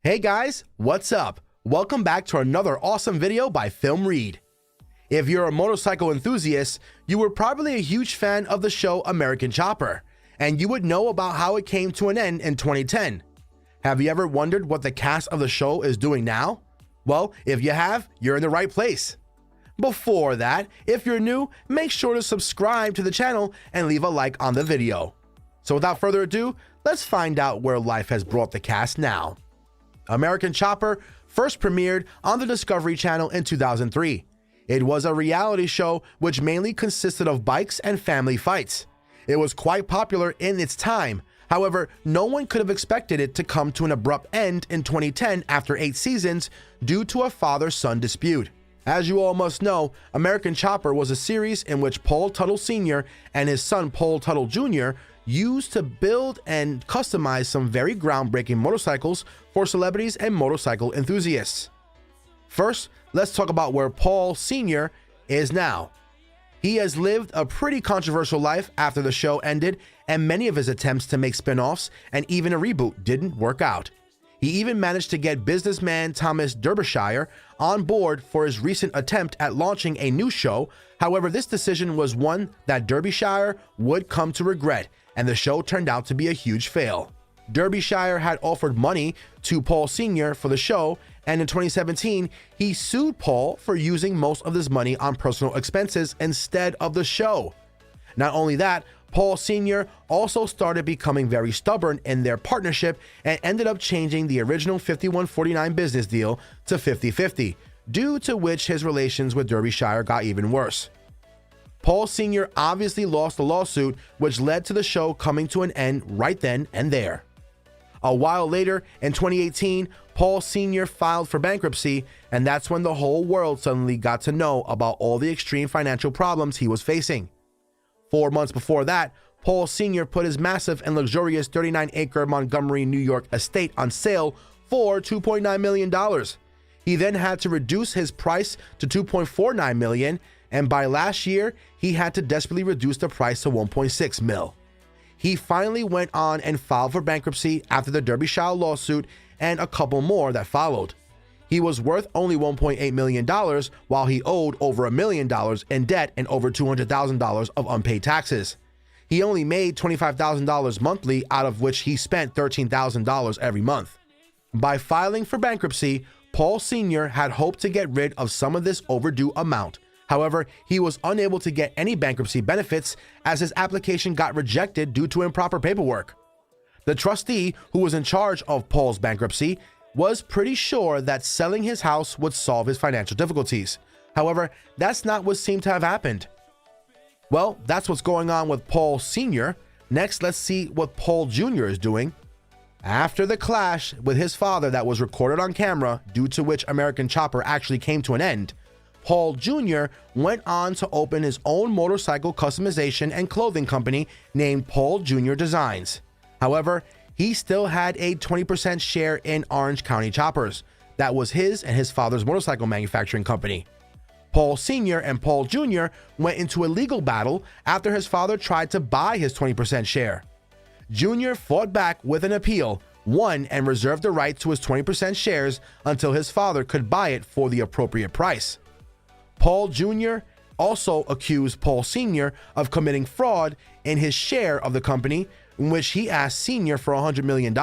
Hey guys, what's up? Welcome back to another awesome video by Film Read. If you're a motorcycle enthusiast, you were probably a huge fan of the show American Chopper, and you would know about how it came to an end in 2010. Have you ever wondered what the cast of the show is doing now? Well, if you have, you're in the right place. Before that, if you're new, make sure to subscribe to the channel and leave a like on the video. So without further ado, let's find out where life has brought the cast now. American Chopper first premiered on the Discovery Channel in 2003. It was a reality show which mainly consisted of bikes and family fights. It was quite popular in its time. However, no one could have expected it to come to an abrupt end in 2010 after 8 seasons due to a father-son dispute. As you all must know, American Chopper was a series in which Paul Tuttle Sr. and his son Paul Tuttle Jr. used to build and customize some very groundbreaking motorcycles for celebrities and motorcycle enthusiasts. First, let's talk about where Paul Sr. is now. He has lived a pretty controversial life after the show ended, and many of his attempts to make spin-offs and even a reboot didn't work out. He even managed to get businessman Thomas Derbyshire on board for his recent attempt at launching a new show. However, this decision was one that Derbyshire would come to regret, and the show turned out to be a huge fail. Derbyshire had offered money to Paul Sr. for the show, and in 2017, he sued Paul for using most of this money on personal expenses instead of the show. Not only that, Paul Sr. also started becoming very stubborn in their partnership and ended up changing the original 51-49 business deal to 50-50, due to which his relations with Derbyshire got even worse. Paul Sr. obviously lost the lawsuit, which led to the show coming to an end right then and there. A while later, in 2018, Paul Sr. filed for bankruptcy, and that's when the whole world suddenly got to know about all the extreme financial problems he was facing. 4 months before that, Paul Sr. put his massive and luxurious 39-acre Montgomery, New York estate on sale for $2.9 million. He then had to reduce his price to $2.49 million, and by last year, he had to desperately reduce the price to $1.6 million. He finally went on and filed for bankruptcy after the Derbyshire lawsuit and a couple more that followed. He was worth only $1.8 million, while he owed over $1 million in debt and over $200,000 of unpaid taxes. He only made $25,000 monthly, out of which he spent $13,000 every month. By filing for bankruptcy, Paul Sr. had hoped to get rid of some of this overdue amount. However, he was unable to get any bankruptcy benefits as his application got rejected due to improper paperwork. The trustee who was in charge of Paul's bankruptcy was pretty sure that selling his house would solve his financial difficulties. However, that's not what seemed to have happened. Well, that's what's going on with Paul Sr. Next, let's see what Paul Jr. is doing. After the clash with his father that was recorded on camera, due to which American Chopper actually came to an end, Paul Jr. went on to open his own motorcycle customization and clothing company named Paul Jr. Designs. However, he still had a 20% share in Orange County Choppers. That was his and his father's motorcycle manufacturing company. Paul Sr. and Paul Jr. went into a legal battle after his father tried to buy his 20% share. Jr. fought back with an appeal, won, and reserved the right to his 20% shares until his father could buy it for the appropriate price. Paul Jr. also accused Paul Sr. of committing fraud in his share of the company, in which he asked Sr. for $100 million.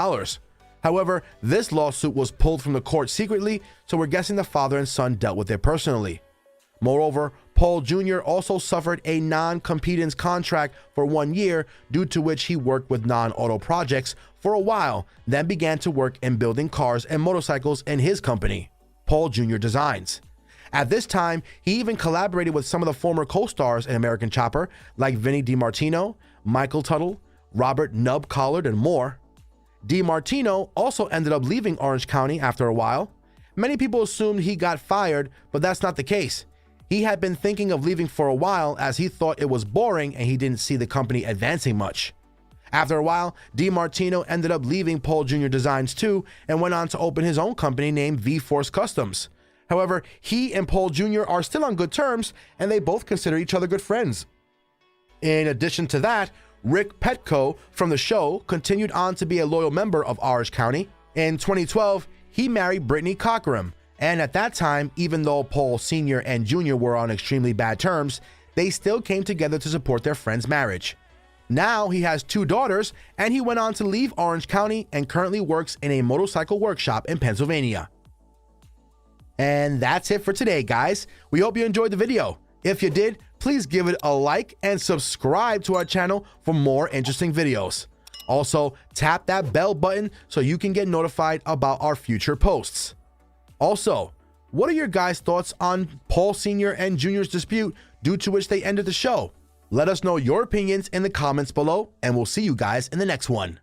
However, this lawsuit was pulled from the court secretly, so we're guessing the father and son dealt with it personally. Moreover, Paul Jr. also suffered a non-competence contract for 1 year, due to which he worked with non-auto projects for a while, then began to work in building cars and motorcycles in his company, Paul Jr. Designs. At this time, he even collaborated with some of the former co-stars in American Chopper, like Vinnie DiMartino, Michael Tuttle, Robert Nub Collard, and more. DiMartino also ended up leaving Orange County after a while. Many people assumed he got fired, but that's not the case. He had been thinking of leaving for a while, as he thought it was boring and he didn't see the company advancing much. After a while, DiMartino ended up leaving Paul Jr. Designs too, and went on to open his own company named V-Force Customs. However, he and Paul Jr. are still on good terms, and they both consider each other good friends. In addition to that, Rick Petco from the show continued on to be a loyal member of Orange County. In 2012, he married Brittany Cockrum, and at that time, even though Paul Sr. and Jr. were on extremely bad terms, they still came together to support their friend's marriage. Now he has 2 daughters, and he went on to leave Orange County and currently works in a motorcycle workshop in Pennsylvania. And that's it for today, guys. We hope you enjoyed the video. If you did, please give it a like and subscribe to our channel for more interesting videos. Also, tap that bell button so you can get notified about our future posts. Also, what are your guys' thoughts on Paul Sr. and Jr.'s dispute due to which they ended the show? Let us know your opinions in the comments below, and we'll see you guys in the next one.